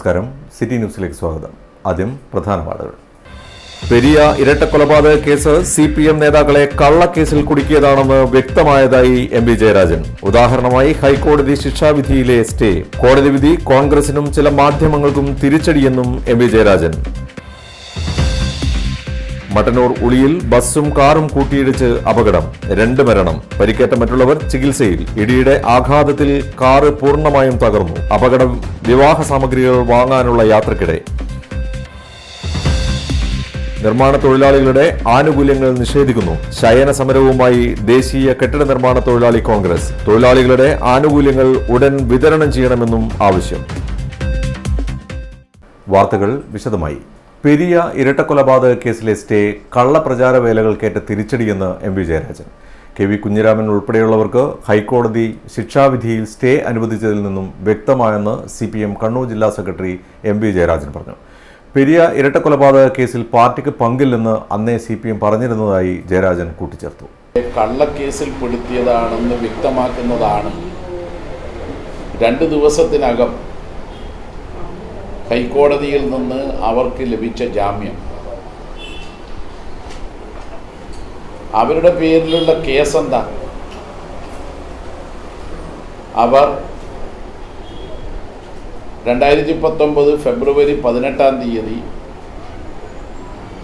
നമസ്കാരം. സിറ്റി ന്യൂസിലേക്ക് സ്വാഗതം. ആദ്യം പ്രധാന വാർത്തകൾ. പെരിയ ഇരട്ടക്കൊലപാതക കേസ് CPM നേതാക്കളെ കള്ളക്കേസിൽ കുടുക്കിയതാണെന്ന് വ്യക്തമായതായി MP ജയരാജൻ. ഉദാഹരണമായി ഹൈക്കോടതി ശിക്ഷാവിധിയിലെ സ്റ്റേ. കോടതി വിധി കോൺഗ്രസിനും ചില മാധ്യമങ്ങൾക്കും തിരിച്ചടിയെന്നും MP ജയരാജൻ. മട്ടന്നൂർ ഉളിയിൽ ബസ്സും കാറും കൂട്ടിയിടിച്ച് അപകടം, 2 മരണം, പരിക്കേറ്റ മറ്റുള്ളവർ ചികിത്സയിൽ. ഇടിയുടെ ആഘാതത്തിൽ കാറ് പൂർണ്ണമായും തകർന്നു. അപകടം വിവാഹ സാമഗ്രികൾ വാങ്ങാനുള്ള യാത്രക്കിടെ. നിർമ്മാണ തൊഴിലാളികളുടെ ആനുകൂല്യങ്ങൾ നിഷേധിക്കുന്നു. ശയന സമരവുമായി ദേശീയ കെട്ടിട നിർമ്മാണ തൊഴിലാളി കോൺഗ്രസ്. തൊഴിലാളികളുടെ ആനുകൂല്യങ്ങൾ ഉടൻ വിതരണം ചെയ്യണമെന്നും ആവശ്യം. വാർത്തകൾ വിശദമായി. പെരിയ ഇരട്ടക്കൊലപാതക കേസിലെ സ്റ്റേ കള്ളപ്രചാരവേലകൾക്കേറ്റ തിരിച്ചടിയെന്ന് MP ജയരാജൻ. KV കുഞ്ഞിരാമൻ ഉൾപ്പെടെയുള്ളവർക്ക് ഹൈക്കോടതി ശിക്ഷാവിധിയിൽ സ്റ്റേ അനുവദിച്ചതിൽ നിന്നും വ്യക്തമായെന്ന് CPM കണ്ണൂർ ജില്ലാ സെക്രട്ടറി MP ജയരാജൻ പറഞ്ഞു. പെരിയ ഇരട്ടക്കൊലപാതക കേസിൽ പാർട്ടിക്ക് പങ്കില്ലെന്ന് അന്നേ CPM പറഞ്ഞിരുന്നതായി ജയരാജൻ കൂട്ടിച്ചേർത്തു. കള്ളക്കേസിൽ പെടുത്തിയതാണെന്ന് വ്യക്തമാക്കുന്നതാണ് 2 ദിവസത്തിനകം ഹൈക്കോടതിയിൽ നിന്ന് അവർക്ക് ലഭിച്ച ജാമ്യം. അവരുടെ പേരിലുള്ള കേസെന്താ? അവർ 2019 ഫെബ്രുവരി 18-ാം തീയതി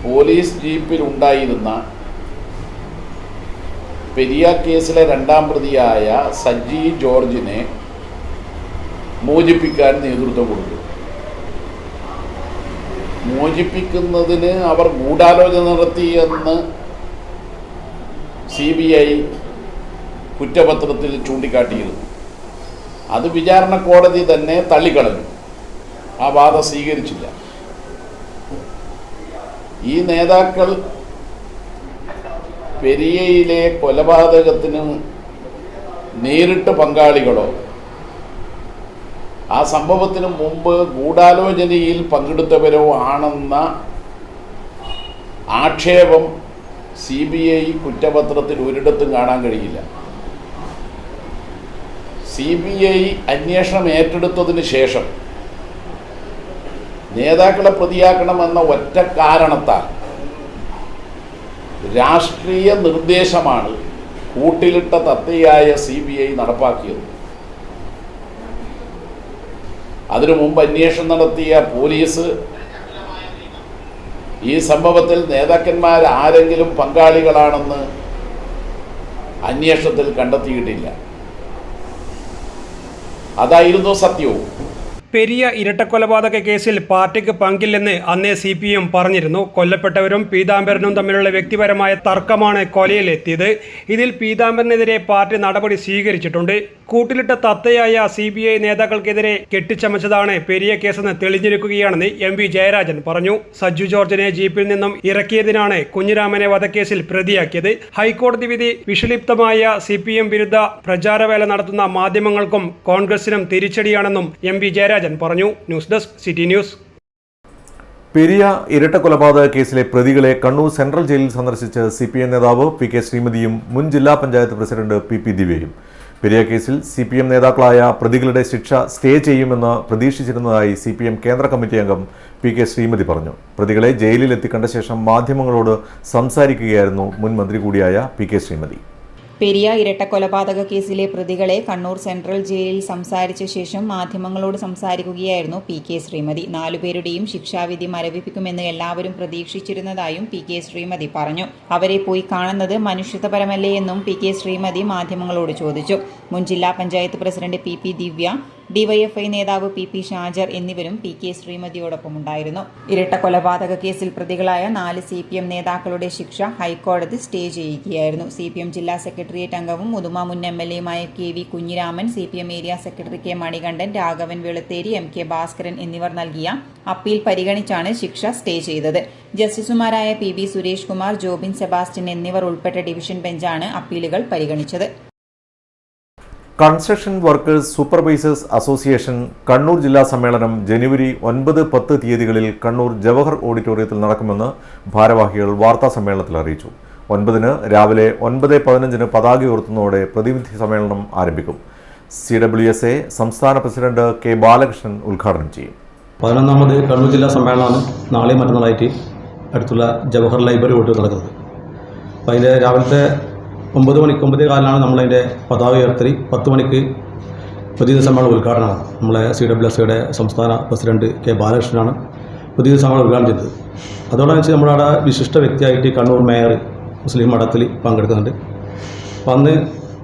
പോലീസ് ജീപ്പിൽ ഉണ്ടായിരുന്ന പെരിയ കേസിലെ 2ാം പ്രതിയായ സജ്ജി ജോർജിനെ മോചിപ്പിക്കാൻ നേതൃത്വം കൊടുത്തു. മോചിപ്പിക്കുന്നതിന് അവർ ഗൂഢാലോചന നടത്തിയെന്ന് CBI കുറ്റപത്രത്തിൽ ചൂണ്ടിക്കാട്ടിയിരുന്നു. അത് വിചാരണ കോടതി തന്നെ തള്ളിക്കളഞ്ഞു. ആ വാദം സ്വീകരിച്ചില്ല. ഈ നേതാക്കൾ പെരിയയിലെ കൊലപാതകത്തിന് നേരിട്ട് പങ്കാളികളോ ആ സംഭവത്തിന് മുമ്പ് ഗൂഢാലോചനയിൽ പങ്കെടുത്തവരോ ആണെന്ന ആക്ഷേപം CBI കുറ്റപത്രത്തിൽ ഒരിടത്തും കാണാൻ കഴിയില്ല. CBI അന്വേഷണം ഏറ്റെടുത്തതിന് ശേഷം നേതാക്കളെ പ്രതിയാക്കണമെന്ന ഒറ്റ കാരണത്താൽ രാഷ്ട്രീയ നിർദ്ദേശമാണ് കൂട്ടിലിട്ട തത്തയായ CBI നടപ്പാക്കിയത്. അതിനു മുമ്പ് അന്വേഷണം നടത്തിയ പോലീസ് ഈ സംഭവത്തിൽ നേതാക്കന്മാർ ആരെങ്കിലും പങ്കാളികളാണെന്ന് അന്വേഷണത്തിൽ കണ്ടെത്തിയിട്ടില്ല. അതായിരുന്നു സത്യവും. പെരിയ ഇരട്ടക്കൊലപാതക കേസിൽ പാർട്ടിക്ക് പങ്കില്ലെന്ന് അന്നേ CPM പറഞ്ഞിരുന്നു. കൊല്ലപ്പെട്ടവരും പീതാംബരനും തമ്മിലുള്ള വ്യക്തിപരമായ തർക്കമാണ് കൊലയിലെത്തിയത്. ഇതിൽ പീതാംബരനെതിരെ പാർട്ടി നടപടി സ്വീകരിച്ചിട്ടുണ്ട്. കൂട്ടിലിട്ട തത്തയായ CBI നേതാക്കൾക്കെതിരെ കെട്ടിച്ചമച്ചതാണ് പെരിയ കേസെന്ന് തെളിഞ്ഞിരിക്കുകയാണെന്ന് MP ജയരാജൻ പറഞ്ഞു. സജ്ജു ജോർജിനെ ജീപ്പിൽ നിന്നും ഇറക്കിയതിനാണ് കുഞ്ഞിരാമനെ വധക്കേസിൽ പ്രതിയാക്കിയത്. ഹൈക്കോടതി വിധി വിഷലിപ്തമായ CPM വിരുദ്ധ പ്രചാരവേല നടത്തുന്ന മാധ്യമങ്ങൾക്കും കോൺഗ്രസിനും തിരിച്ചടിയാണെന്നും MP ജയരാജൻ പറഞ്ഞു. News desk city news. Periya ഇരട്ടക്കൊലപാതക കേസിലെ പ്രതികളെ കണ്ണൂർ സെൻട്രൽ ജയിലിൽ സന്ദർശിച്ച് CPM നേതാവ് PK ശ്രീമതിയും മുൻ ജില്ലാ പഞ്ചായത്ത് പ്രസിഡന്റ് PP ദിവ്യയും. പെരിയ കേസിൽ CPM നേതാക്കളായ പ്രതികളുടെ ശിക്ഷ സ്റ്റേ ചെയ്യുമെന്ന് പ്രതീക്ഷിച്ചിരുന്നതായി CPM കേന്ദ്ര കമ്മിറ്റി അംഗം PK ശ്രീമതി പറഞ്ഞു. പ്രതികളെ ജയിലിൽ എത്തിക്കണ്ട ശേഷം മാധ്യമങ്ങളോട് സംസാരിക്കുകയായിരുന്നു മുൻ മന്ത്രി കൂടിയായ PK ശ്രീമതി. പെരിയ ഇരട്ടക്കൊലപാതക കേസിലെ പ്രതികളെ കണ്ണൂർ സെൻട്രൽ ജയിലിൽ സംസാരിച്ച ശേഷം മാധ്യമങ്ങളോട് സംസാരിക്കുകയായിരുന്നു PK ശ്രീമതി. 4 പേരുടെയും ശിക്ഷാവിധി മരവിപ്പിക്കുമെന്ന് എല്ലാവരും പ്രതീക്ഷിച്ചിരുന്നതായും PK ശ്രീമതി പറഞ്ഞു. അവരെ പോയി കാണുന്നത് മനുഷ്യത്വപരമല്ലേ എന്നും PK ശ്രീമതി മാധ്യമങ്ങളോട് ചോദിച്ചു. മുൻ ജില്ലാ പഞ്ചായത്ത് പ്രസിഡന്റ് PP ദിവ്യ, DYFI നേതാവ് PP ഷാജർ എന്നിവരും PK ശ്രീമതിയോടൊപ്പമുണ്ടായിരുന്നു. ഇരട്ടക്കൊലപാതക കേസിൽ പ്രതികളായ 4 CPM നേതാക്കളുടെ ശിക്ഷ ഹൈക്കോടതി സ്റ്റേ ചെയ്യുകയായിരുന്നു. CPM ജില്ലാ സെക്രട്ടേറിയറ്റ് അംഗവും മുതുമ മുൻ MLAയുമായ KV Kunhiraman, CPM area secretary K Manikandan, Raghavan Veluthery, MK Bhaskaran എന്നിവർ നൽകിയ അപ്പീൽ പരിഗണിച്ചാണ് ശിക്ഷ സ്റ്റേ ചെയ്തത്. ജസ്റ്റിസുമാരായ PB സുരേഷ് കുമാർ, ജോബിൻ സെബാസ്റ്റ്യൻ എന്നിവർ ഉൾപ്പെട്ട ഡിവിഷൻ ബെഞ്ചാണ് അപ്പീലുകൾ പരിഗണിച്ചത്. Construction workers supervisors association Kannur ജില്ലാ സമ്മേളനം ജനുവരി 9-10 തീയതികളിൽ കണ്ണൂർ ജവഹർ ഓഡിറ്റോറിയത്തിൽ നടക്കുമെന്ന് ഭാരവാഹികൾ വാർത്താ സമ്മേളനത്തിൽ അറിയിച്ചു. 9-ന് രാവിലെ 9:15-ന് പതാക ഉയർത്തുന്നതോടെ പ്രതിനിധി സമ്മേളനം ആരംഭിക്കും. CWSA സംസ്ഥാന പ്രസിഡന്റ് K ബാലകൃഷ്ണൻ ഉദ്ഘാടനം ചെയ്യും. 11ാമത് കണ്ണൂർ ജില്ലാ സമ്മേളനമാണ് നാളെയും മറ്റന്നാളായിട്ട് അടുത്തുള്ള ജവഹർ ലൈബ്രറി റോഡിൽ നടക്കുന്നത്. അപ്പോൾ അതിൻ്റെ രാവിലത്തെ 9 മണിക്ക് 9:15 നമ്മളതിൻ്റെ പതാക ഉയർത്തൽ, 10 മണിക്ക് പുതിയ സമ്മേളനം ഉദ്ഘാടനമാണ്. നമ്മളെ CWSയുടെ സംസ്ഥാന പ്രസിഡന്റ് K. ബാലകൃഷ്ണനാണ് പുതിയ സമ്മേളനം ഉദ്ഘാടനം ചെയ്തത്. അതോടൊപ്പം വെച്ച് നമ്മളവിടെ വിശിഷ്ട വ്യക്തിയായിട്ട് കണ്ണൂർ മേയർ മുസ്ലിം മഠത്തിൽ പങ്കെടുക്കുന്നുണ്ട്. അപ്പം അന്ന്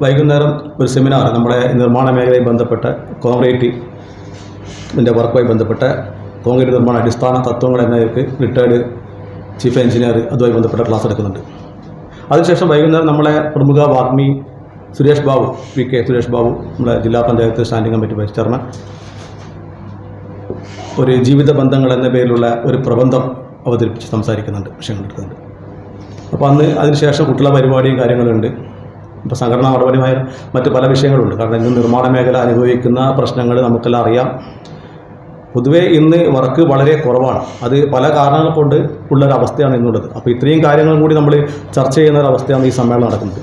വൈകുന്നേരം ഒരു സെമിനാർ നമ്മുടെ നിർമ്മാണ മേഖലയുമായി ബന്ധപ്പെട്ട കോൺക്രീറ്റിൻ്റെ വർക്കുമായി ബന്ധപ്പെട്ട കോൺക്രീറ്റ് നിർമ്മാണ അടിസ്ഥാന തത്വങ്ങൾ എന്നതിലേക്ക് റിട്ടയർഡ് ചീഫ് എഞ്ചിനീയർ അതുമായി ബന്ധപ്പെട്ട ക്ലാസ് എടുക്കുന്നുണ്ട്. അതിനുശേഷം വൈകുന്നേരം നമ്മളെ പ്രമുഖ വാഗ്മി സുരേഷ് ബാബു, VK സുരേഷ് ബാബു, നമ്മുടെ ജില്ലാ panchayat standing committee vice chairman, ഒരു ജീവിത ബന്ധങ്ങൾ എന്ന പേരിലുള്ള ഒരു പ്രബന്ധം അവതരിപ്പിച്ച് സംസാരിക്കുന്നുണ്ട്, വിഷയങ്ങൾ എടുക്കുന്നുണ്ട്. അപ്പോൾ അന്ന് അതിനുശേഷം കുട്ടികളുടെ പരിപാടിയും കാര്യങ്ങളുണ്ട്. ഇപ്പോൾ സംഘടനാ നടപടിമായ മറ്റ് പല വിഷയങ്ങളുണ്ട്. കാരണം ഇന്ന് നിർമ്മാണ മേഖല അനുഭവിക്കുന്ന പ്രശ്നങ്ങൾ നമുക്കെല്ലാം അറിയാം. പൊതുവേ ഇന്ന് വർക്ക് വളരെ കുറവാണ്. അത് പല കാരണങ്ങൾ കൊണ്ട് ഉള്ളൊരവസ്ഥയാണ് ഇന്നുള്ളത്. അപ്പോൾ ഇത്രയും കാര്യങ്ങളും കൂടി നമ്മൾ ചർച്ച ചെയ്യുന്ന ഒരു അവസ്ഥയാണ് ഈ സമ്മേളനം നടക്കുന്നത്.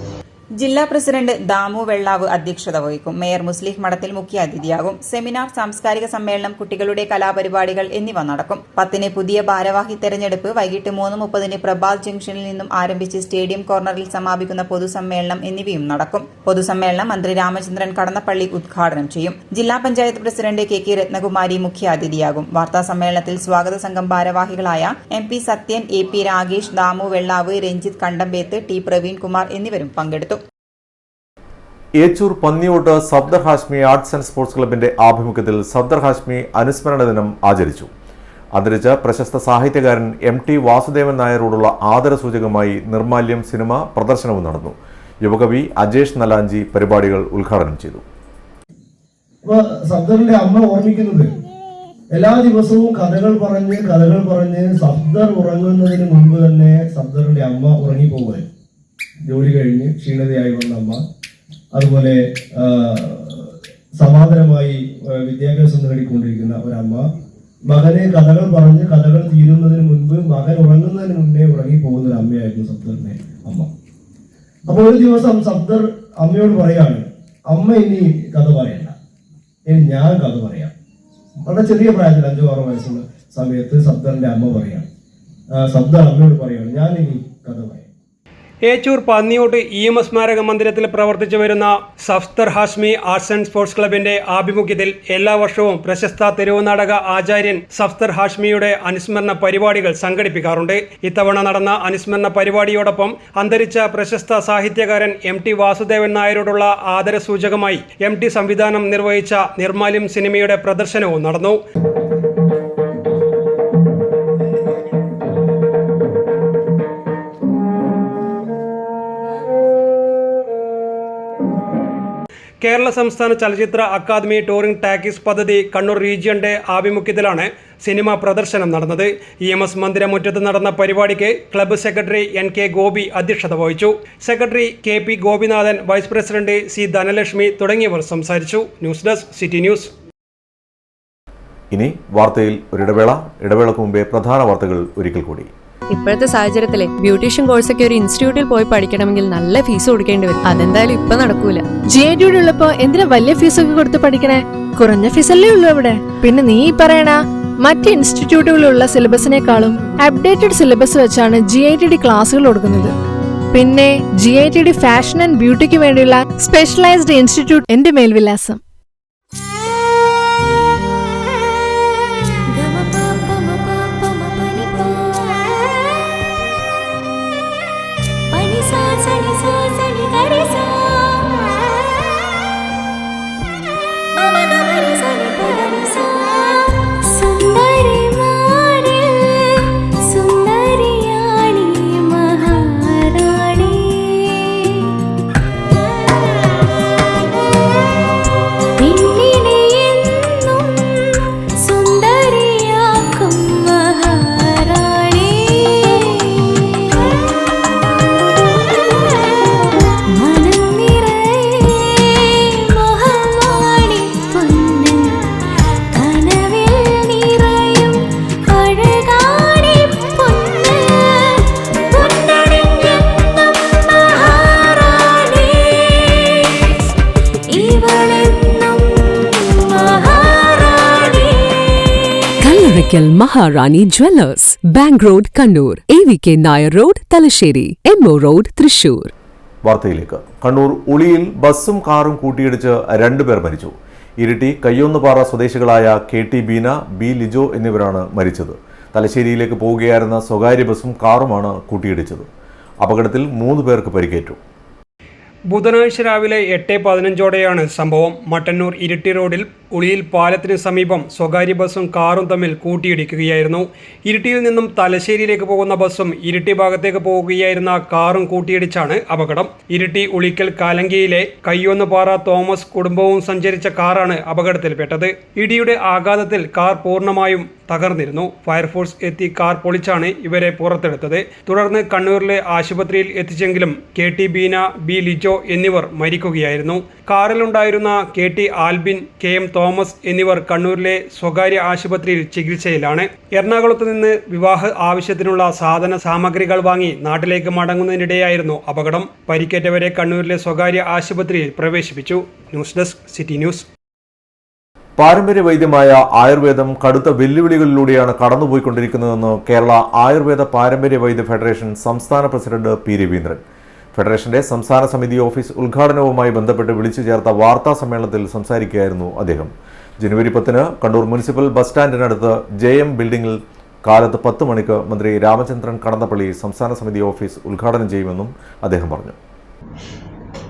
ജില്ലാ പ്രസിഡന്റ് ദാമു വെള്ളാവ് അധ്യക്ഷത വഹിക്കും. മേയർ മുസ്ലിം മഠത്തിൽ മുഖ്യാതിഥിയാകും. സെമിനാർ, സാംസ്കാരിക സമ്മേളനം, കുട്ടികളുടെ കലാപരിപാടികൾ എന്നിവ നടക്കും. 10-ന് പുതിയ ഭാരവാഹി തെരഞ്ഞെടുപ്പ്, വൈകിട്ട് 3:30-ന് പ്രഭാത് ജംഗ്ഷനിൽ നിന്നും ആരംഭിച്ച് സ്റ്റേഡിയം കോർണറിൽ സമാപിക്കുന്ന പൊതുസമ്മേളനം എന്നിവയും നടക്കും. പൊതുസമ്മേളനം മന്ത്രി രാമചന്ദ്രൻ കടന്നപ്പള്ളി ഉദ്ഘാടനം ചെയ്യും. ജില്ലാ പഞ്ചായത്ത് പ്രസിഡന്റ് KK രത്നകുമാരി മുഖ്യാതിഥിയാകും. വാർത്താ സമ്മേളനത്തിൽ സ്വാഗത സംഘം ഭാരവാഹികളായ MP Sathyan, AP Ragesh, Damu Vellavu, Ranjith Kandambeth, T Praveen Kumar എന്നിവരും പങ്കെടുത്തു. Echur Panniyot Safdar Hashmi arts and sports ക്ലബിന്റെ ആഭിമുഖ്യത്തിൽ സഫ്ദർ ഹാഷ്മി അനുസ്മരണ ദിനം ആചരിച്ചു. അന്തരിച്ച പ്രശസ്ത സാഹിത്യകാരൻ MT വാസുദേവൻ നായരോടുള്ള ആദരസൂചകമായി നിർമാല്യം സിനിമ പ്രദർശനവും നടന്നു. യുവകവി അജേഷ് നലാഞ്ചി പരിപാടികൾ ഉദ്ഘാടനം ചെയ്തു. സഫ്ദറിന്റെ അമ്മ ഓർമ്മിക്കുന്നത് എല്ലാ ദിവസവും കഥകൾ പറഞ്ഞ് സഫ്ദർ ഉറങ്ങുന്നതിന് മുൻപ് തന്നെ സഫ്ദറിന്റെ അമ്മ ഉറങ്ങിപ്പോകുമായിരുന്നു. ജോലി കഴിഞ്ഞ് ക്ഷീണതയായി വന്ന അമ്മ, അതുപോലെ സമാന്തരമായി വിദ്യാഭ്യാസം നേടിക്കൊണ്ടിരിക്കുന്ന ഒരമ്മ, മകനെ കഥകൾ തീരുന്നതിന് മുൻപ്, മകൻ ഉറങ്ങുന്നതിന് മുന്നേ ഉറങ്ങിപ്പോകുന്ന ഒരു അമ്മയായിരുന്നു സഫ്ദറിന്റെ അമ്മ. അപ്പോൾ ഒരു ദിവസം സഫ്ദർ അമ്മയോട് പറയാണ്, അമ്മ ഇനി കഥ പറയണ്ട, ഇനി ഞാൻ കഥ പറയാം. വളരെ ചെറിയ പ്രായത്തിൽ 5-6 വയസ്സുള്ള സമയത്ത് സഫ്ദറിന്റെ അമ്മ പറയാണ്, സഫ്ദർ അമ്മയോട് പറയാണ്, ഞാൻ ഇനി കഥ പറയാം. ഏച്ചൂർ പന്നിയോട്ട് EMS സ്മാരക മന്ദിരത്തിൽ പ്രവർത്തിച്ചു വരുന്ന Safdar Hashmi arts and sports ക്ലബിന്റെ ആഭിമുഖ്യത്തിൽ എല്ലാ വർഷവും പ്രശസ്ത തെരുവുനാടക ആചാര്യൻ സഫ്ദർ ഹാഷ്മിയുടെ അനുസ്മരണ പരിപാടികൾ സംഘടിപ്പിക്കാറുണ്ട്. ഇത്തവണ നടന്ന അനുസ്മരണ പരിപാടിയോടൊപ്പം അന്തരിച്ച പ്രശസ്ത സാഹിത്യകാരൻ MT വാസുദേവൻ നായരോടുള്ള ആദരസൂചകമായി MT സംവിധാനം നിർവഹിച്ച നിർമാല്യം സിനിമയുടെ പ്രദർശനവും നടന്നു. കേരള സംസ്ഥാന ചലച്ചിത്ര അക്കാദമി ടൂറിംഗ് ടാക്കീസ് പദ്ധതി കണ്ണൂർ റീജിയന്റെ ആഭിമുഖ്യത്തിലാണ് സിനിമ പ്രദർശനം നടന്നത്. EMS മന്ദിരമുറ്റത്ത് നടന്ന പരിപാടിക്ക് ക്ലബ്ബ് സെക്രട്ടറി NK ഗോപി അധ്യക്ഷത വഹിച്ചു. Secretary KP Gopinathan, vice president C Dhanalakshmi തുടങ്ങിയവർ സംസാരിച്ചു. News desk city news. ഇനി വാർത്തയിൽ ഇടവേളക്ക് മുമ്പേ പ്രധാന വാർത്തകൾ ഒരിക്കൽ കൂടി. ഇപ്പോഴത്തെ സാഹചര്യത്തിലെ ബ്യൂട്ടീഷ്യൻ കോഴ്സൊക്കെ ഒരു ഇൻസ്റ്റിറ്റ്യൂട്ടിൽ പോയി പഠിക്കണമെങ്കിൽ നല്ല ഫീസ് കൊടുക്കേണ്ടി വരും. അതെന്തായാലും ഇപ്പൊ നടക്കൂല. GITD ഉള്ളപ്പോ എന്തിനാ വലിയ ഫീസൊക്കെ കൊടുത്ത് പഠിക്കണേ? കുറഞ്ഞ ഫീസല്ലേ ഉള്ളൂ അവിടെ. പിന്നെ നീ പറയണ മറ്റ് ഇൻസ്റ്റിറ്റ്യൂട്ടുകളിലുള്ള സിലബസിനേക്കാളും അപ്ഡേറ്റഡ് സിലബസ് വെച്ചാണ് GITD ക്ലാസുകൾ കൊടുക്കുന്നത്. പിന്നെ GITD ഫാഷൻ ആൻഡ് ബ്യൂട്ടിക്ക് വേണ്ടിയുള്ള സ്പെഷ്യലൈസ്ഡ് ഇൻസ്റ്റിറ്റ്യൂട്ട് എന്റെ മേൽവിലാസം. Oracle Maharani Jewellers, Bank Road, Kannur, AVK Nair Road, Talasheri, MO Road, Thrissur. വാർത്തയിലേക്ക്. കണ്ണൂർ ഉളിയിൽ ബസ്സും കാറും കൂട്ടിയിടിച്ച് 2 പേർ മരിച്ചു. ഇരിട്ടി കയ്യൊന്നുപാറ സ്വദേശികളായ KT ബീന, B ലിജോ എന്നിവരാണ് മരിച്ചത്. തലശ്ശേരിയിലേക്ക് പോവുകയായിരുന്ന സ്വകാര്യ ബസ്സും കാറുമാണ് കൂട്ടിയിടിച്ചത്. അപകടത്തിൽ 3 പേർക്ക് പരിക്കേറ്റു. ബുധനാഴ്ച രാവിലെ 8:15ഓടെയാണ് സംഭവം. മട്ടന്നൂർ ഇരിട്ടി റോഡിൽ ഉളിയിൽ പാലത്തിന് സമീപം സ്വകാര്യ ബസ്സും കാറും തമ്മിൽ കൂട്ടിയിടിക്കുകയായിരുന്നു. ഇരിട്ടിയിൽ നിന്നും തലശ്ശേരിയിലേക്ക് പോകുന്ന ബസ്സും ഇരിട്ടി ഭാഗത്തേക്ക് പോവുകയായിരുന്ന കാറും കൂട്ടിയിടിച്ചാണ് അപകടം. ഇരിട്ടി ഉളിക്കൽ കാലങ്കിയിലെ കയ്യൊന്നുപാറ തോമസ് കുടുംബവും സഞ്ചരിച്ച കാറാണ് അപകടത്തിൽപ്പെട്ടത്. ഇടിയുടെ ആഘാതത്തിൽ കാർ പൂർണ്ണമായും തകർന്നിരുന്നു. ഫയർഫോഴ്സ് എത്തി കാർ പൊളിച്ചാണ് ഇവരെ പുറത്തെടുത്തത്. തുടർന്ന് കണ്ണൂരിലെ ആശുപത്രിയിൽ എത്തിച്ചെങ്കിലും KT ബീന, B ലിജോ എന്നിവർ മരിക്കുകയായിരുന്നു. കാറിലുണ്ടായിരുന്ന KT ആൽബിൻ, KM തോമസ് എന്നിവർ കണ്ണൂരിലെ സ്വകാര്യ ആശുപത്രിയിൽ ചികിത്സയിലാണ്. എറണാകുളത്ത് നിന്ന് വിവാഹ ആവശ്യത്തിനുള്ള സാധന സാമഗ്രികൾ വാങ്ങി നാട്ടിലേക്ക് മടങ്ങുന്നതിനിടെയായിരുന്നു അപകടം. പരിക്കേറ്റവരെ കണ്ണൂരിലെ സ്വകാര്യ ആശുപത്രിയിൽ പ്രവേശിപ്പിച്ചു. News desk city news. പാരമ്പര്യ വൈദ്യമായ ആയുർവേദം കടുത്ത വെല്ലുവിളികളിലൂടെയാണ് കടന്നുപോയിക്കൊണ്ടിരിക്കുന്നതെന്ന് കേരള ആയുർവേദ പാരമ്പര്യ വൈദ്യ ഫെഡറേഷൻ സംസ്ഥാന പ്രസിഡന്റ് P രവീന്ദ്രൻ. ഫെഡറേഷന്റെ സംസ്ഥാന സമിതി ഓഫീസ് ഉദ്ഘാടനവുമായി ബന്ധപ്പെട്ട് വിളിച്ചു ചേർത്ത വാർത്താ സമ്മേളനത്തിൽ സംസാരിക്കുകയായിരുന്നു അദ്ദേഹം. ജനുവരി 10-ന് കണ്ണൂർ മുനിസിപ്പൽ ബസ് സ്റ്റാൻഡിനടുത്ത് JM ബിൽഡിംഗിൽ കാലത്ത് 10 മണിക്ക് മന്ത്രി രാമചന്ദ്രൻ കടന്നപ്പള്ളി സംസ്ഥാന സമിതി ഓഫീസ് ഉദ്ഘാടനം ചെയ്യുമെന്നും അദ്ദേഹം പറഞ്ഞു.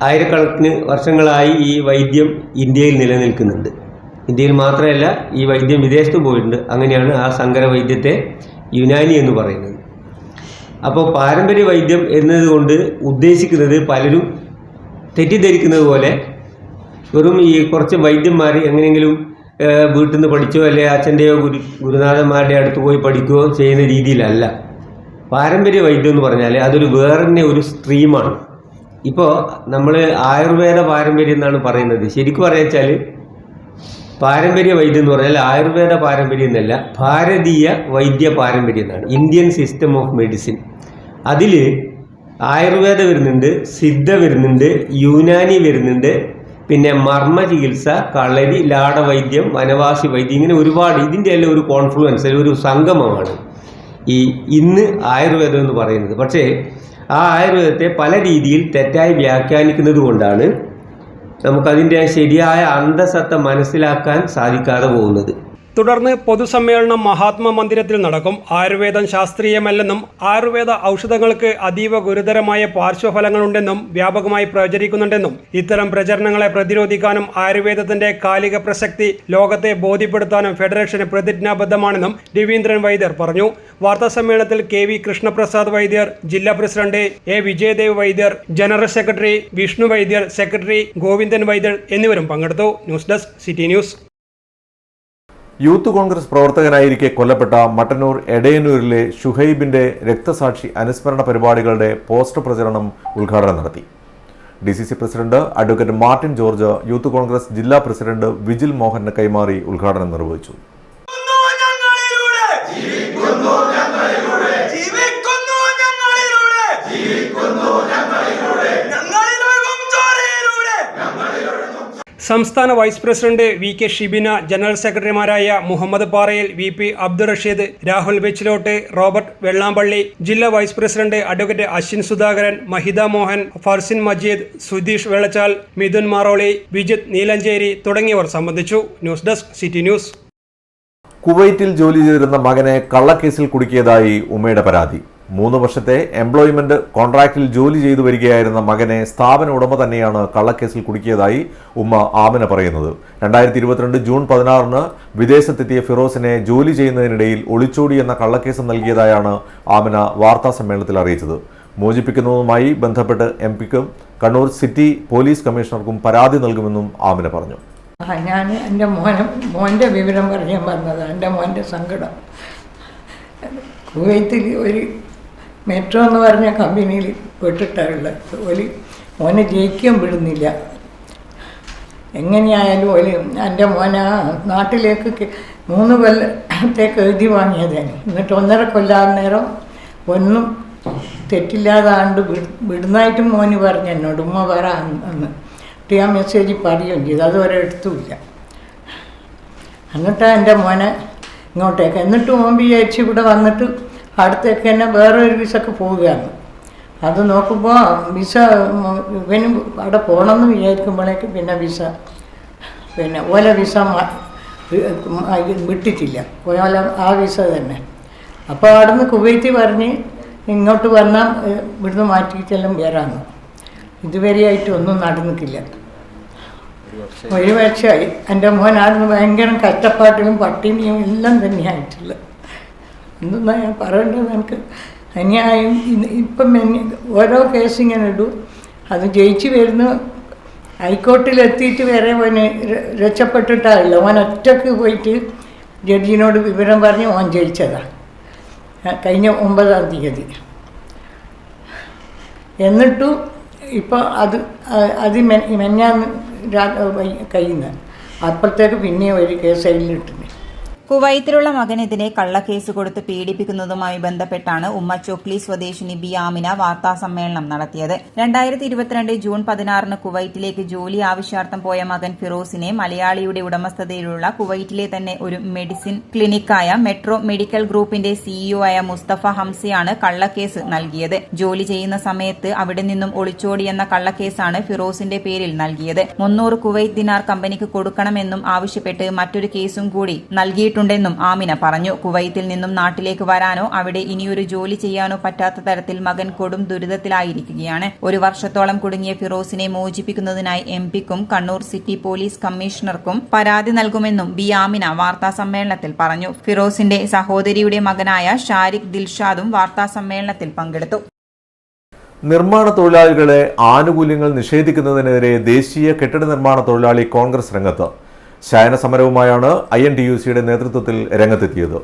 ആയിരക്കണക്കിന് വർഷങ്ങളായി ഈ വൈദ്യം ഇന്ത്യയിൽ നിലനിൽക്കുന്നുണ്ട്. ഇന്ത്യയിൽ മാത്രമല്ല, ഈ വൈദ്യം വിദേശത്തും പോയിട്ടുണ്ട്. അങ്ങനെയാണ് ആ സങ്കര വൈദ്യത്തെ യുനാനി എന്ന് പറയുന്നത്. അപ്പോൾ പാരമ്പര്യ വൈദ്യം എന്നതുകൊണ്ട് ഉദ്ദേശിക്കുന്നത് പലരും തെറ്റിദ്ധരിക്കുന്നത് പോലെ വെറും ഈ കുറച്ച് വൈദ്യന്മാർ എങ്ങനെയെങ്കിലും വീട്ടിൽ നിന്ന് പഠിച്ചോ അല്ലെങ്കിൽ അച്ഛൻ്റെയോ ഗുരുനാഥന്മാരുടെ അടുത്ത് പോയി പഠിക്കുകയോ ചെയ്യുന്ന രീതിയിലല്ല. പാരമ്പര്യ വൈദ്യം എന്ന് പറഞ്ഞാൽ അതൊരു വേറെ ഒരു സ്ട്രീമാണ്. ഇപ്പോൾ നമ്മൾ ആയുർവേദ പാരമ്പര്യം എന്നാണ് പറയുന്നത്. ശരിക്കും പറയാച്ചാൽ പാരമ്പര്യ വൈദ്യം എന്ന് പറഞ്ഞാൽ ആയുർവേദ പാരമ്പര്യം എന്നല്ല, ഭാരതീയ വൈദ്യ പാരമ്പര്യം എന്നാണ്. Indian system of medicine. അതിൽ ആയുർവേദ വരുന്നുണ്ട്, സിദ്ധ വരുന്നുണ്ട്, യുനാനി വരുന്നുണ്ട്, പിന്നെ മർമ്മ ചികിത്സ, കളരി, ലാടവൈദ്യം, വനവാസി വൈദ്യം, ഇങ്ങനെ ഒരുപാട്. ഇതിൻ്റെ എല്ലാം ഒരു കോൺഫ്ലുവൻസ്, ഒരു സംഗമമാണ് ഈ ഇന്ന് ആയുർവേദം എന്ന് പറയുന്നത്. പക്ഷേ ആ ആയുർവേദത്തെ പല രീതിയിൽ തെറ്റായി വ്യാഖ്യാനിക്കുന്നത് കൊണ്ടാണ് നമുക്കതിൻ്റെ ശരിയായ അന്തസത്ത മനസ്സിലാക്കാൻ സാധിക്കാതെ പോകുന്നത്. തുടർന്ന് പൊതുസമ്മേളനം മഹാത്മാ മന്ദിരത്തിൽ നടക്കും. ആയുർവേദം ശാസ്ത്രീയമല്ലെന്നും ആയുർവേദ ഔഷധങ്ങൾക്ക് അതീവ ഗുരുതരമായ പാർശ്വഫലങ്ങളുണ്ടെന്നും വ്യാപകമായി പ്രചരിക്കുന്നുണ്ടെന്നും ഇത്തരം പ്രചരണങ്ങളെ പ്രതിരോധിക്കാനും ആയുർവേദത്തിന്റെ കാലിക പ്രസക്തി ലോകത്തെ ബോധ്യപ്പെടുത്താനും ഫെഡറേഷന് പ്രതിജ്ഞാബദ്ധമാണെന്നും രവീന്ദ്രൻ വൈദ്യർ പറഞ്ഞു. വാർത്താസമ്മേളനത്തിൽ KV കൃഷ്ണപ്രസാദ് വൈദ്യർ, ജില്ലാ president A Vijayadev Vaidyar, general secretary Vishnu Vaidyar, secretary Govindan Vaidyar എന്നിവരും പങ്കെടുത്തു. News desk city news. Youth Congress പ്രവർത്തകനായിരിക്കെ കൊല്ലപ്പെട്ട മട്ടന്നൂർ എടയന്നൂരിലെ ഷുഹൈബിന്റെ രക്തസാക്ഷി അനുസ്മരണ പരിപാടികളുടെ പോസ്റ്റർ പ്രചരണം ഉദ്ഘാടനം നടത്തി. DCC president advocate Martin George youth Congress ജില്ലാ പ്രസിഡന്റ് വിജിൽ മോഹന് കൈമാറി ഉദ്ഘാടനം നിർവഹിച്ചു. സംസ്ഥാന vice president VK Shibina, general സെക്രട്ടറിമാരായ മുഹമ്മദ് പാറയിൽ, VP അബ്ദുൾ റഷീദ്, രാഹുൽ വെച്ചിലോട്ട്, റോബർട്ട് വെള്ളാമ്പള്ളി, ജില്ലാ vice president advocate Ashwin Sudhakaran, Mahitha Mohan, Farsin Majeed, Sudheesh Vellachal, Mithun Maroli, Vijith Neelancheri തുടങ്ങിയവർ സംബന്ധിച്ചു. News desk city news. കുവൈറ്റിൽ ജോലി ചെയ്തിരുന്ന മകനെ കള്ളക്കേസിൽ കുടുക്കിയതായി ഉമ്മയുടെ പരാതി. 3 വർഷത്തെ എംപ്ലോയ്മെന്റ് കോൺട്രാക്റ്റിൽ ജോലി ചെയ്തു വരികയായിരുന്ന മകനെ സ്ഥാപന ഉടമ തന്നെയാണ് കള്ളക്കേസിൽ കുടുക്കിയതായി ഉമ്മ ആമിന പറയുന്നത്. 2022 ജൂൺ 16-ന് വിദേശത്തെത്തിയ ഫിറോസിനെ ജോലി ചെയ്യുന്നതിനിടയിൽ ഒളിച്ചോടി എന്ന കള്ളക്കേസ് നൽകിയതായാണ് ആമിന വാർത്താ സമ്മേളനത്തിൽ അറിയിച്ചത്. മോചിപ്പിക്കുന്നതുമായി ബന്ധപ്പെട്ട് MP-ക്കും കണ്ണൂർ സിറ്റി പോലീസ് കമ്മീഷണർക്കും പരാതി നൽകുമെന്നും ആമിന പറഞ്ഞു. ഞാൻ എൻ്റെ മോൻ്റെ വിവരം പറയാൻ പറഞ്ഞത്. എൻ്റെ മോൻ്റെ സങ്കടം. കുവൈത്തിൽ ഒരു മെട്രോ എന്ന് പറഞ്ഞ കമ്പനിയിൽ പെട്ടിട്ടുള്ളത്. ഒരു മോനെ ജയിക്കാൻ വിടുന്നില്ല. എങ്ങനെയായാലും ഒരു എൻ്റെ മോനെ നാട്ടിലേക്ക് 3 കൊല്ലത്തേക്ക് എഴുതി വാങ്ങിയതാണ്. എന്നിട്ട് 1.5 കൊല്ലം നേരം ഒന്നും തെറ്റില്ലാതാണ്ട് വിടുന്നതായിട്ടും മോന് പറഞ്ഞു എന്നോട്. ഉമ്മ പറ എന്ന് ആ മെസ്സേജ് പറയുകയും ചെയ്തു. അതുവരെ എടുത്തുമില്ല. എന്നിട്ടാണ് എൻ്റെ മോനെ ഇങ്ങോട്ടേക്ക്. എന്നിട്ട് ഓൻ വിചാരിച്ച് ഇവിടെ വന്നിട്ട് അടുത്തേക്ക് തന്നെ വേറൊരു വിസക്ക് പോവുകയാണ്. അത് നോക്കുമ്പോൾ വിസ ഇവന് അവിടെ പോകണമെന്ന് വിചാരിക്കുമ്പോഴേക്ക് പിന്നെ ഓല വിസ വിട്ടിട്ടില്ല. ഓല ആ വിസ തന്നെ. അപ്പോൾ അവിടെ നിന്ന് കുവൈറ്റ് പറഞ്ഞ് ഇങ്ങോട്ട് വന്നാൽ ഇവിടുന്ന് മാറ്റിയിട്ടെല്ലാം വരാമെന്ന്. ഇതുവരെയായിട്ട് ഒന്നും നടന്നിട്ടില്ല. ഒരു വർഷമായി. എൻ്റെ മോൻ ആടുന്ന് ഭയങ്കര കഷ്ടപ്പാട്ടിലും പട്ടിണിയും എല്ലാം തന്നെയായിട്ടുള്ള. എന്തെന്നാ ഞാൻ പറയേണ്ടത് എനിക്ക് അന്യായം. ഇപ്പം ഓരോ കേസ് ഇങ്ങനെ ഇടും, അത് ജയിച്ച് വരുന്നു. ഹൈക്കോർട്ടിലെത്തിയിട്ട് വരെ ഓന് രക്ഷപ്പെട്ടിട്ടായില്ല. ഓൻ ഒറ്റക്ക് പോയിട്ട് ജഡ്ജിനോട് വിവരം പറഞ്ഞ് ഓൻ ജയിച്ചതാണ് കഴിഞ്ഞ 9-ാം തീയതി. എന്നിട്ടും ഇപ്പോൾ അത് മെഞ്ഞാന്ന് കഴിയുന്നത്. അപ്പോഴത്തേക്ക് പിന്നെ ഒരു കേസ് അതിലിട്ടുണ്ട്. കുവൈത്തിലുള്ള മകനെതിരെ കള്ളക്കേസ് കൊടുത്ത് പീഡിപ്പിക്കുന്നതുമായി ബന്ധപ്പെട്ടാണ് ഉമ്മച്ചോക്ലി സ്വദേശിനി ബി ആമിന വാർത്താസമ്മേളനം നടത്തിയത്. 2022 ജൂൺ 16 കുവൈറ്റിലേക്ക് ജോലി ആവശ്യാർത്ഥം പോയ മകൻ ഫിറോസിനെ മലയാളിയുടെ ഉടമസ്ഥതയിലുള്ള കുവൈറ്റിലെ തന്നെ ഒരു മെഡിസിൻ ക്ലിനിക്കായ മെട്രോ മെഡിക്കൽ ഗ്രൂപ്പിന്റെ സിഇഒ ആയ മുസ്തഫ ഹംസയാണ് കള്ളക്കേസ് നൽകിയത്. ജോലി ചെയ്യുന്ന സമയത്ത് അവിടെ നിന്നും ഒളിച്ചോടിയെന്ന കള്ളക്കേസാണ് ഫിറോസിന്റെ പേരിൽ നൽകിയത്. 300 കുവൈറ്റ് ദിനാർ കമ്പനിക്ക് കൊടുക്കണമെന്നും ആവശ്യപ്പെട്ട് മറ്റൊരു കേസും കൂടി നൽകിയിട്ടുണ്ട് ുണ്ടെന്നും ആമിന പറഞ്ഞു. കുവൈത്തിൽ നിന്നും നാട്ടിലേക്ക് വരാനോ അവിടെ ഇനിയൊരു ജോലി ചെയ്യാനോ പറ്റാത്ത തരത്തിൽ മകൻ കൊടും ദുരിതത്തിലായിരിക്കുകയാണ്. 1 വർഷത്തോളം കുടുങ്ങിയ ഫിറോസിനെ മോചിപ്പിക്കുന്നതിനായി എംപിക്കും കണ്ണൂർ സിറ്റി പോലീസ് കമ്മീഷണർക്കും പരാതി നൽകുമെന്നും ബി ആമിന വാർത്താസമ്മേളനത്തിൽ പറഞ്ഞു. ഫിറോസിന്റെ സഹോദരിയുടെ മകനായ ഷാരിഖ് ദിൽഷാദും വാർത്താസമ്മേളനത്തിൽ പങ്കെടുത്തു. നിർമ്മാണ തൊഴിലാളികളെ ആനുകൂല്യങ്ങൾ നിഷേധിക്കുന്നതിനെതിരെ ദേശീയ കെട്ടിട നിർമ്മാണ തൊഴിലാളി കോൺഗ്രസ് രംഗത്ത്. ശയന സമരവുമായാണ് INTUC-യുടെ നേതൃത്വത്തിൽ രംഗത്തെത്തിയത്.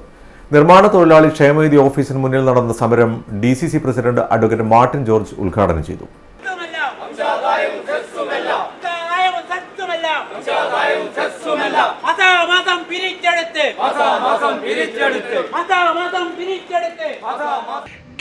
നിർമ്മാണ തൊഴിലാളി ക്ഷേമനിധി ഓഫീസിന് മുന്നിൽ നടന്ന സമരം DCC president advocate Martin George ഉദ്ഘാടനം ചെയ്തു.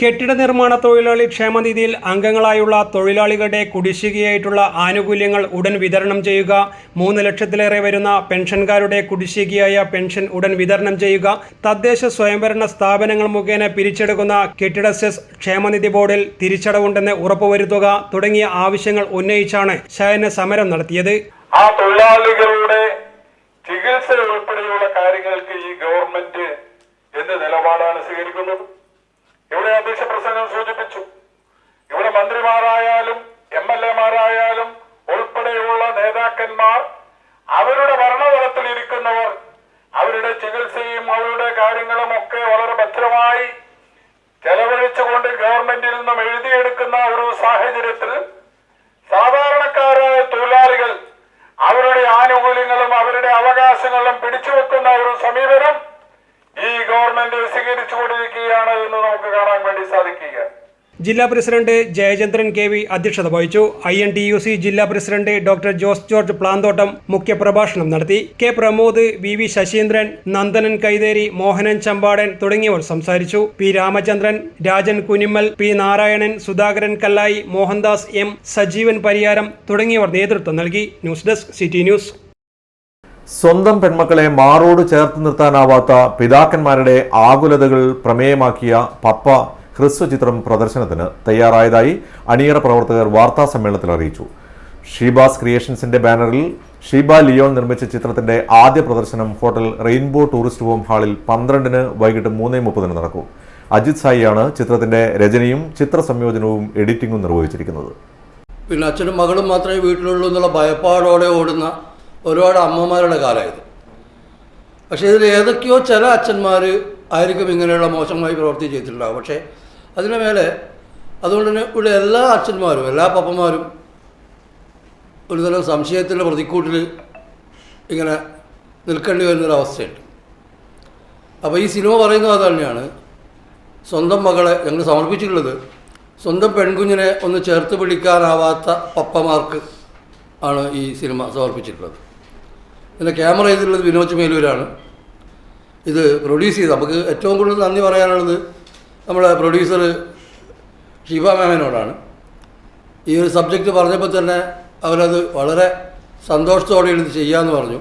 കെട്ടിട നിർമ്മാണ തൊഴിലാളി ക്ഷേമനിധിയിൽ അംഗങ്ങളായുള്ള തൊഴിലാളികളുടെ കുടിശ്ശികയായിട്ടുള്ള ആനുകൂല്യങ്ങൾ ഉടൻ വിതരണം ചെയ്യുക. 3 ലക്ഷത്തിലേറെ വരുന്ന പെൻഷൻകാരുടെ കുടിശ്ശികയായ പെൻഷൻ ഉടൻ വിതരണം ചെയ്യുക. തദ്ദേശ സ്വയംഭരണ സ്ഥാപനങ്ങൾ മുഖേന പിരിച്ചെടുക്കുന്ന കെട്ടിട സെസ് ക്ഷേമനിധി ബോർഡിൽ തിരിച്ചടവുണ്ടെന്ന് ഉറപ്പുവരുത്തുക തുടങ്ങിയ ആവശ്യങ്ങൾ ഉന്നയിച്ചാണ് ശയന സമരം നടത്തിയത്. ആ തൊഴിലാളികളുടെ ചികിത്സ ഉൾപ്പെടെയുള്ള കാര്യങ്ങൾക്ക് ഈ ഗവൺമെന്റ് എന്ത് നിലപാടാണ് സ്വീകരിക്കുന്നത്? ഇവിടെ അധ്യക്ഷ പ്രസംഗം സൂചിപ്പിച്ചു. ഇവിടെ മന്ത്രിമാരായാലും MLA-മാരായാലും ഉൾപ്പെടെയുള്ള നേതാക്കന്മാർ അവരുടെ ഭരണതലത്തിൽ ഇരിക്കുന്നവർ അവരുടെ ചികിത്സയും അവരുടെ കാര്യങ്ങളും ഒക്കെ വളരെ ഭദ്രമായി ചെലവഴിച്ചുകൊണ്ട് ഗവൺമെന്റിൽ നിന്നും എഴുതിയെടുക്കുന്ന ഒരു സാഹചര്യത്തിൽ സാധാരണക്കാരായ തൊഴിലാളികൾ അവരുടെ ആനുകൂല്യങ്ങളും അവരുടെ അവകാശങ്ങളും പിടിച്ചുവെക്കുന്ന ഒരു സമീപനം ഈ ഗവൺമെന്റ് സ്വീകരിച്ചുകൊണ്ടിരിക്കുകയാണ് എന്ന് നമുക്ക് കാണാൻ വേണ്ടി സാധിക്കുക. ജില്ലാ പ്രസിഡന്റ് ജയചന്ദ്രൻ KV അധ്യക്ഷത വഹിച്ചു. INTUC ജില്ലാ president doctor Jose George Planthottam മുഖ്യപ്രഭാഷണം നടത്തി. K പ്രമോദ്, VV ശശീന്ദ്രൻ, നന്ദനൻ കൈതേരി, മോഹനൻ ചമ്പാടൻ തുടങ്ങിയവർ സംസാരിച്ചു. P രാമചന്ദ്രൻ, രാജൻ കുനിമ്മൽ, P നാരായണൻ, സുധാകരൻ കല്ലായി, മോഹൻദാസ് M, സജീവൻ പരിയാരം തുടങ്ങിയവർ നേതൃത്വം നൽകി. News desk city news. സ്വന്തം പെൺമക്കളെ മാറോട് ചേർത്ത് നിർത്താനാവാത്ത പിതാക്കന്മാരുടെ ആകുലതകൾ പ്രമേയമാക്കിയ പപ്പ ഹ്രസ്വചിത്രം പ്രദർശനത്തിന് തയ്യാറായതായി അണിയറ പ്രവർത്തകർ വാർത്താ സമ്മേളനത്തിൽ അറിയിച്ചു. ഷീബാസ് ക്രിയേഷൻസിന്റെ ബാനറിൽ ഷീബ ലിയോൺ നിർമ്മിച്ച ചിത്രത്തിന്റെ ആദ്യ പ്രദർശനം ഹോട്ടൽ റെയിൻബോ ടൂറിസ്റ്റ് ഹോം ഹാളിൽ 12-ന് വൈകിട്ട് 3:30 നടക്കും. അജിത് സായിയാണ് ചിത്രത്തിന്റെ രചനയും ചിത്ര സംയോജനവും എഡിറ്റിംഗും നിർവഹിച്ചിരിക്കുന്നത്. പിന്നെ അച്ഛനും മകളും മാത്രമേ വീട്ടിലുള്ളൂ എന്നുള്ള ഭയപ്പാടോടെ ഓടുന്ന ഒരുപാട് അമ്മമാരുടെ കാലമായത്. പക്ഷേ ഇതിൽ ഏതൊക്കെയോ ചില അച്ഛന്മാർ ആയിരിക്കും ഇങ്ങനെയുള്ള മോശമായി പ്രവൃത്തി ചെയ്തിട്ടുണ്ടാകും. പക്ഷേ അതിന് മേലെ അതുകൊണ്ട് തന്നെ ഇവിടെ എല്ലാ അച്ഛന്മാരും എല്ലാ പപ്പന്മാരും ഒരുതരം സംശയത്തിൻ്റെ പ്രതിക്കൂട്ടിൽ ഇങ്ങനെ നിൽക്കേണ്ടി വരുന്നൊരവസ്ഥയുണ്ട്. അപ്പോൾ ഈ സിനിമ പറയുന്നത് അത് തന്നെയാണ്. സ്വന്തം മകളെ ഞങ്ങൾ സമർപ്പിച്ചിട്ടുള്ളത് സ്വന്തം പെൺകുഞ്ഞിനെ ഒന്ന് ചേർത്ത് പിടിക്കാനാവാത്ത പപ്പമാർക്ക് ആണ് ഈ സിനിമ സമർപ്പിച്ചിട്ടുള്ളത്. ഇതിൻ്റെ ക്യാമറ ചെയ്തിട്ടുള്ളത് വിനോദ് മേലൂരാണ്. ഇത് പ്രൊഡ്യൂസ് ചെയ്ത് നമുക്ക് ഏറ്റവും കൂടുതൽ നന്ദി പറയാനുള്ളത് നമ്മുടെ പ്രൊഡ്യൂസർ ഷീബ മാമിനോടാണ്. ഈ ഒരു സബ്ജക്റ്റ് പറഞ്ഞപ്പോൾ തന്നെ അവരത് വളരെ സന്തോഷത്തോടെ ഇത് ചെയ്യാമെന്ന് പറഞ്ഞു.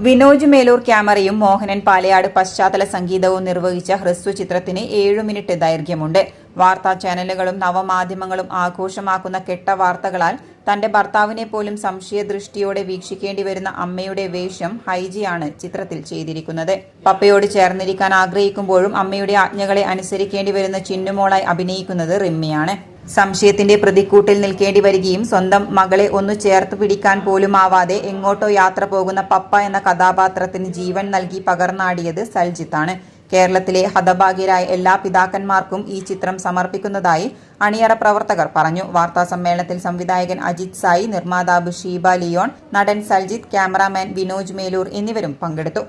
വിനോജ് മേലൂർ ക്യാമറയും മോഹനൻ പാലയാട് പശ്ചാത്തല സംഗീതവും നിർവഹിച്ച ഹ്രസ്വ ചിത്രത്തിന് 7 മിനിറ്റ് ദൈർഘ്യമുണ്ട്. വാർത്താ ചാനലുകളും നവമാധ്യമങ്ങളും ആഘോഷമാക്കുന്ന കെട്ട വാർത്തകളാൽ തന്റെ ഭർത്താവിനെ പോലും സംശയദൃഷ്ടിയോടെ വീക്ഷിക്കേണ്ടി വരുന്ന അമ്മയുടെ വേഷം ഹൈജിയാണ് ചിത്രത്തിൽ ചെയ്തിരിക്കുന്നത്. പപ്പയോട് ചേർന്നിരിക്കാൻ ആഗ്രഹിക്കുമ്പോഴും അമ്മയുടെ ആജ്ഞകളെ അനുസരിക്കേണ്ടി വരുന്ന ചിന്നുമോളായി അഭിനയിക്കുന്നത് റിമ്മിയാണ്. സംശയത്തിന്റെ പ്രതിക്കൂട്ടിൽ നിൽക്കേണ്ടി വരികയും സ്വന്തം മകളെ ഒന്ന് ചേർത്ത് പിടിക്കാൻ പോലും ആവാതെ എങ്ങോട്ടോ യാത്ര പോകുന്ന പപ്പ എന്ന കഥാപാത്രത്തിന് ജീവൻ നൽകി പകർന്നാടിയത് സൽജിത്താണ്. കേരളത്തിലെ ഹതഭാഗ്യരായ എല്ലാ പിതാക്കന്മാർക്കും ഈ ചിത്രം സമർപ്പിക്കുന്നതായി അണിയറ പ്രവർത്തകർ പറഞ്ഞു. വാർത്താസമ്മേളനത്തിൽ സംവിധായകൻ അജിത് സായി, നിർമ്മാതാവ് ഷീബ ലിയോൺ, നടൻ സൽജിത്ത്, ക്യാമറാമാൻ വിനോജ് മേലൂർ എന്നിവരും പങ്കെടുത്തു.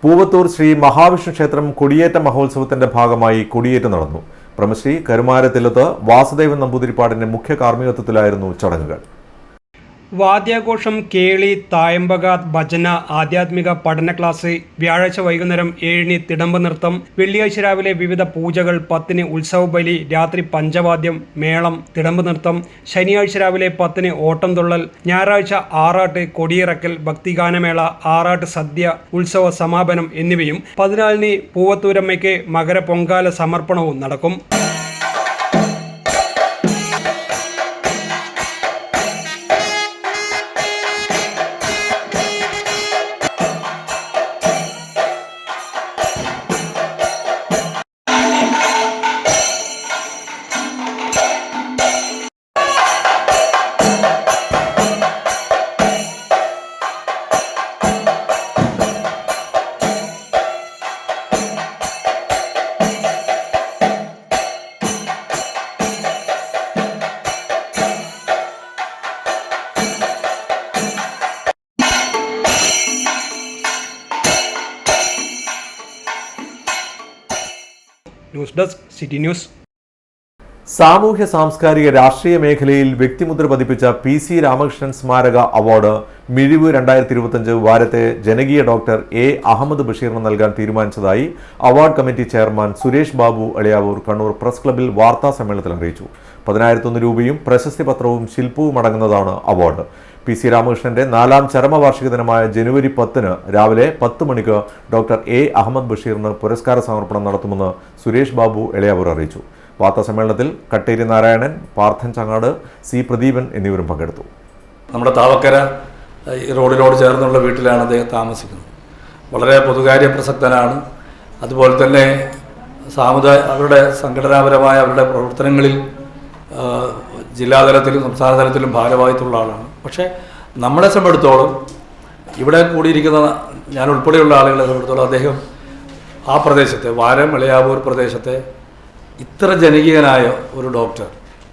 പൂവത്തൂർ ശ്രീ മഹാവിഷ്ണു ക്ഷേത്രം കൊടിയേറ്റ മഹോത്സവത്തിന്റെ ഭാഗമായി കൊടിയേറ്റ് നടന്നു. ബ്രഹ്മശ്രീ കരുമാരത്തിലത്ത് വാസുദേവൻ നമ്പൂതിരിപ്പാടിന്റെ മുഖ്യ കാർമ്മികത്വത്തിലായിരുന്നു ചടങ്ങുകൾ. വാദ്യാഘോഷം, കേളി, തായമ്പക, ഭജന, ആധ്യാത്മിക പഠന ക്ലാസ്, വ്യാഴാഴ്ച വൈകുന്നേരം 7 തിടമ്പ് നൃത്തം, വെള്ളിയാഴ്ച രാവിലെ വിവിധ പൂജകൾ, 10 ഉത്സവ ബലി, രാത്രി പഞ്ചവാദ്യം, മേളം, തിടമ്പ് നൃത്തം, ശനിയാഴ്ച രാവിലെ 10 ഓട്ടം തുള്ളൽ, ഞായറാഴ്ച ആറാട്ട്, കൊടിയിറക്കൽ, ഭക്തിഗാനമേള, ആറാട്ട് സദ്യ, ഉത്സവ സമാപനം എന്നിവയും 14 പൂവത്തൂരമ്മയ്ക്ക് മകര പൊങ്കാല സമർപ്പണവും നടക്കും. News desk city news. സാമൂഹ്യ സാംസ്കാരിക രാഷ്ട്രീയ മേഖലയിൽ വ്യക്തിമുദ്ര പതിപ്പിച്ച PC രാമകൃഷ്ണൻ സ്മാരക അവാർഡ് മിഴിവ് 2025 വാരത്തെ ജനകീയ ഡോക്ടർ A അഹമ്മദ് ബഷീറിന് നൽകാൻ തീരുമാനിച്ചതായി award committee chairman Suresh Babu Elayavoor Kannur press ക്ലബ്ബിൽ വാർത്താ സമ്മേളനത്തിൽ അറിയിച്ചു. 10,001 രൂപയും പ്രശസ്തി പത്രവും ശില്പവും അടങ്ങുന്നതാണ് അവാർഡ്. PC രാമകൃഷ്ണന്റെ 4ാം ചരമവാർഷിക ദിനമായ ജനുവരി 10 രാവിലെ 10 മണിക്ക് ഡോക്ടർ A അഹമ്മദ് ബഷീറിന് പുരസ്കാര സമർപ്പണം നടത്തുമെന്ന് സുരേഷ് ബാബു എളയാവൂർ അറിയിച്ചു. വാർത്താ സമ്മേളനത്തിൽ കട്ടേരി നാരായണൻ, പാർത്ഥൻ ചങ്ങാട്, C പ്രദീപൻ എന്നിവരും പങ്കെടുത്തു. നമ്മുടെ താവക്കര റോഡിനോട് ചേർന്നുള്ള വീട്ടിലാണ് അദ്ദേഹം താമസിക്കുന്നത്. വളരെ പൊതുകാര്യ പ്രസക്തനാണ്. അതുപോലെ തന്നെ അവരുടെ സംഘടനാപരമായ അവരുടെ പ്രവർത്തനങ്ങളിൽ ജില്ലാതലത്തിലും സംസ്ഥാന തലത്തിലും ഭാരവാഹിത്വമുള്ള ആളാണ്. പക്ഷേ നമ്മളെ സംബന്ധിച്ചിടത്തോളം, ഇവിടെ കൂടിയിരിക്കുന്ന ഞാൻ ഉൾപ്പെടെയുള്ള ആളുകളെ സംബന്ധിച്ചിടത്തോളം അദ്ദേഹം ആ പ്രദേശത്തെ വാരം എളയാവൂർ പ്രദേശത്തെ ഇത്ര ജനകീയനായ ഒരു ഡോക്ടർ,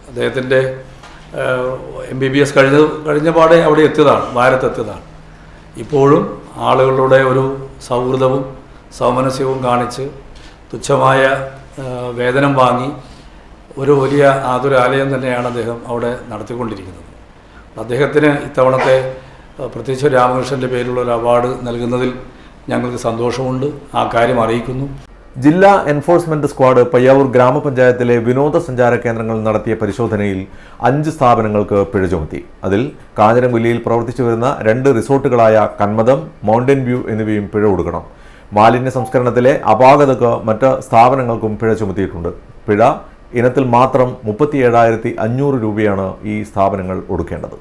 അദ്ദേഹത്തിൻ്റെ MBBS കഴിഞ്ഞ പാടെ അവിടെ എത്തിയതാണ്, വാരത്തെത്തിയതാണ്. ഇപ്പോഴും ആളുകളുടെ ഒരു സൗഹൃദവും സൗമനസ്യവും കാണിച്ച് തുച്ഛമായ വേതനം വാങ്ങി ഒരു വലിയ ആതുരാലയം തന്നെയാണ് അദ്ദേഹം അവിടെ നടത്തിക്കൊണ്ടിരിക്കുന്നത്. അദ്ദേഹത്തിന് ഇത്തവണത്തെ പ്രത്യേകിച്ച് രാമകൃഷ്ണൻ്റെ പേരിലുള്ള ഒരു അവാർഡ് നൽകുന്നതിൽ ഞങ്ങൾക്ക് സന്തോഷമുണ്ട്. ആ കാര്യം അറിയിക്കുന്നു. ജില്ലാ എൻഫോഴ്സ്മെന്റ് സ്ക്വാഡ് പയ്യാവൂർ ഗ്രാമപഞ്ചായത്തിലെ വിനോദസഞ്ചാര കേന്ദ്രങ്ങളിൽ നടത്തിയ പരിശോധനയിൽ 5 സ്ഥാപനങ്ങൾക്ക് പിഴ ചുമത്തി. അതിൽ കാഞ്ഞിരംകൊല്ലിയിൽ പ്രവർത്തിച്ചു വരുന്ന 2 റിസോർട്ടുകളായ കന്മദം, മൗണ്ടൻ വ്യൂ എന്നിവയും പിഴ കൊടുക്കണം. മാലിന്യ സംസ്കരണത്തിലെ അപാകതക്ക് മറ്റ് സ്ഥാപനങ്ങൾക്കും പിഴ ചുമത്തിയിട്ടുണ്ട്. പിഴ ഇനത്തിൽ മാത്രം 37,500 രൂപയാണ് ഈ സ്ഥാപനങ്ങൾ ഒടുക്കേണ്ടത്.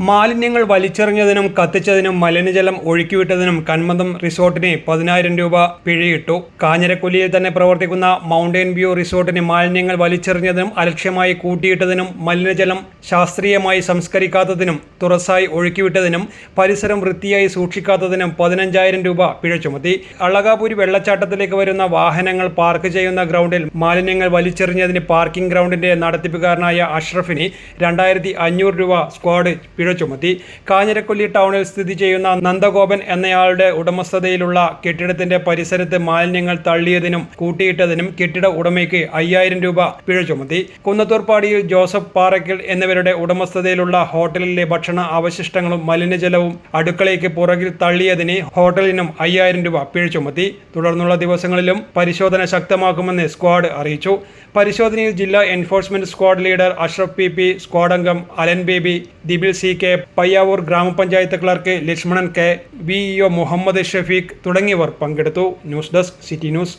മാലിന്യങ്ങൾ വലിച്ചെറിഞ്ഞതിനും കത്തിച്ചതിനും മലിനജലം ഒഴുക്കിവിട്ടതിനും കന്മദം റിസോർട്ടിന് 10,000 രൂപ പിഴയിട്ടു. കാഞ്ഞിരക്കൊല്ലിയിൽ തന്നെ പ്രവർത്തിക്കുന്ന മൗണ്ടൻ വ്യൂ റിസോർട്ടിന് മാലിന്യങ്ങൾ വലിച്ചെറിഞ്ഞതിനും അലക്ഷ്യമായി കൂട്ടിയിട്ടതിനും മലിനജലം ശാസ്ത്രീയമായി സംസ്കരിക്കാത്തതിനും തുറസായി ഒഴുക്കിവിട്ടതിനും പരിസരം വൃത്തിയായി സൂക്ഷിക്കാത്തതിനും 15,000 രൂപ പിഴ ചുമത്തി. അളകാപുരി വെള്ളച്ചാട്ടത്തിലേക്ക് വരുന്ന വാഹനങ്ങൾ പാർക്ക് ചെയ്യുന്ന ഗ്രൗണ്ടിൽ മാലിന്യങ്ങൾ വലിച്ചെറിഞ്ഞതിന് പാർക്കിംഗ് ഗ്രൗണ്ടിന്റെ നടത്തിപ്പുകാരനായ അഷ്റഫിന് 2,500 രൂപ സ്ക്വാഡ് പിഴ ചുമത്തി. കാഞ്ഞിരക്കൊല്ലി ടൗണിൽ സ്ഥിതി ചെയ്യുന്ന നന്ദഗോപൻ എന്നയാളുടെ ഉടമസ്ഥതയിലുള്ള കെട്ടിടത്തിന്റെ പരിസരത്ത് മാലിന്യങ്ങൾ തള്ളിയതിനും കൂട്ടിയിട്ടതിനും കെട്ടിട ഉടമയ്ക്ക് 5,000 രൂപ പിഴ ചുമത്തി. കുന്നത്തൂർപ്പാടിയിൽ ജോസഫ് പാറയ്ക്കൽ എന്നിവരുടെ ഉടമസ്ഥതയിലുള്ള ഹോട്ടലിലെ ഭക്ഷണ അവശിഷ്ടങ്ങളും മലിനജലവും അടുക്കളയ്ക്ക് പുറകിൽ തള്ളിയതിന് ഹോട്ടലിനും 5,000 രൂപ പിഴ ചുമത്തി. തുടർന്നുള്ള ദിവസങ്ങളിലും പരിശോധന ശക്തമാക്കുമെന്ന് സ്ക്വാഡ് അറിയിച്ചു. പരിശോധനയിൽ ജില്ലാ enforcement squad leader Ashraf PP, squad അംഗം അലൻ ബേബി, ദിബിൽ C കെ, പയ്യാവൂർ ഗ്രാമപഞ്ചായത്ത് clerk Lakshmanan K, VEO Muhammad Shafeeq തുടങ്ങിയവർ പങ്കെടുത്തു. News desk city news.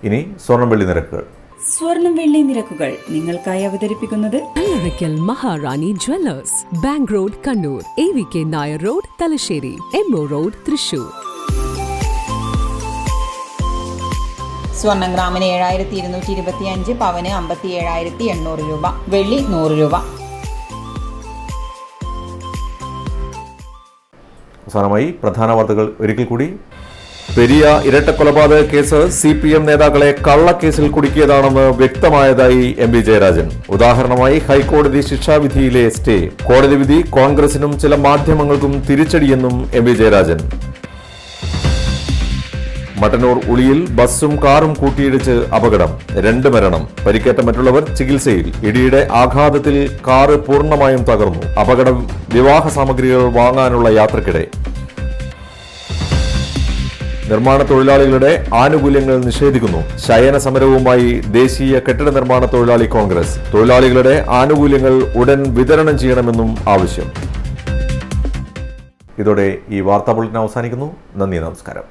ഇനി സ്വർണം വെള്ളി നിരക്കുകൾ. സ്വർണം വെള്ളി നിരക്കുകൾ നിങ്ങൾക്കായി അവതരിപ്പിക്കുന്നത് Allarakkal Maharani jewellers, bank road Kannur, AVK Nair road Thalassery, MO road Thrissur. സ്വർണം ഗ്രാമിന് 7225, പവന് 57,800 രൂപ, വെള്ളി 100 രൂപ. അവസാനമായി പ്രധാന വാർത്തകൾ ഒരിക്കൽ കൂടി. പെരിയ ഇരട്ടക്കൊലപാതക കേസ് CPM നേതാക്കളെ കള്ളക്കേസിൽ കുടുക്കിയതാണെന്ന് വ്യക്തമായതായി MP ജയരാജൻ. ഉദാഹരണമായി ഹൈക്കോടതി ശിക്ഷാവിധിയിലെ സ്റ്റേ. കോടതി വിധി കോൺഗ്രസിനും ചില മാധ്യമങ്ങൾക്കും തിരിച്ചടിയെന്നും MP ജയരാജൻ. മട്ടന്നൂർ ഉളിയിൽ ബസ്സും കാറും കൂട്ടിയിടിച്ച് അപകടം, 2 മരണം, പരിക്കേറ്റ മറ്റുള്ളവർ ചികിത്സയിൽ. ഇടിയുടെ ആഘാതത്തിൽ കാറ് പൂർണ്ണമായും തകർന്നു. അപകടം വിവാഹ സാമഗ്രികൾ വാങ്ങാനുള്ള യാത്രക്കിടെ. നിർമ്മാണ തൊഴിലാളികളുടെ ആനുകൂല്യങ്ങൾ നിഷേധിക്കുന്നു. ശയന സമരവുമായി ദേശീയ കെട്ടിട നിർമ്മാണ തൊഴിലാളി കോൺഗ്രസ്. തൊഴിലാളികളുടെ ആനുകൂല്യങ്ങൾ ഉടൻ വിതരണം ചെയ്യണമെന്നും ആവശ്യം. ഇതോടെ ഈ വാർത്താ ബുള്ളറ്റിൻ അവസാനിക്കുന്നു. നന്ദി, നമസ്കാരം.